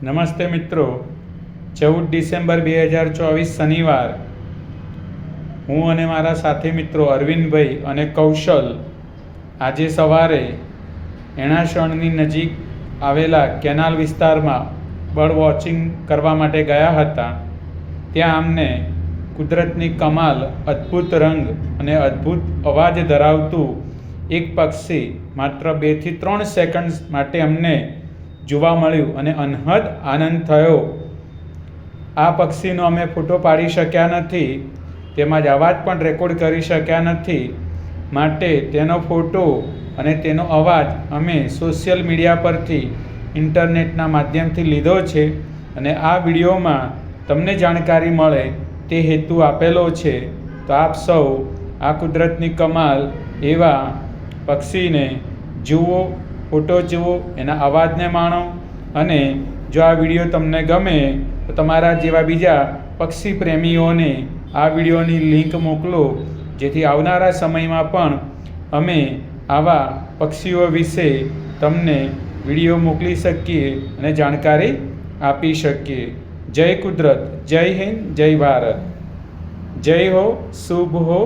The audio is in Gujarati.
નમસ્તે મિત્રો, 14 ડિસેમ્બર 2024 શનિવાર હું અને મારા સાથી મિત્રો અરવિંદભાઈ અને કૌશલ આજે સવારે એણાશણની નજીક આવેલા કેનાલ વિસ્તારમાં બર્ડ વોચિંગ કરવા માટે ગયા હતા. ત્યાં અમને કુદરતની કમાલ, અદ્ભુત રંગ અને અદ્ભુત અવાજ ધરાવતું એક પક્ષી માત્ર 2 થી 3 સેકન્ડ માટે અમને જોવા મળ્યું અને અનહદ આનંદ થયો. આ પક્ષીનો અમે ફોટો પાડી શક્યા નથી, તેમજ અવાજ પણ રેકોર્ડ કરી શક્યા નથી, માટે તેનો ફોટો અને તેનો અવાજ અમે સોશિયલ મીડિયા પરથી ઇન્ટરનેટના માધ્યમથી લીધો છે અને આ વિડીયોમાં તમને જાણકારી મળે તે હેતુ આપેલો છે. તો આપ સૌ આ કુદરતની કમાલ એવા પક્ષીને જુઓ, ફોટો જુઓ, એના અવાજને માણો અને જો આ વિડીયો તમને ગમે તો તમારા જેવા બીજા પક્ષી પ્રેમીઓને આ વિડીયોની લિંક મોકલો, જેથી આવનારા સમયમાં પણ અમે આવા પક્ષીઓ વિશે તમને વિડીયો મોકલી શકીએ અને જાણકારી આપી શકીએ. જય કુદરત, જય હિન્દ, જય ભારત, જય હો, શુભ હો.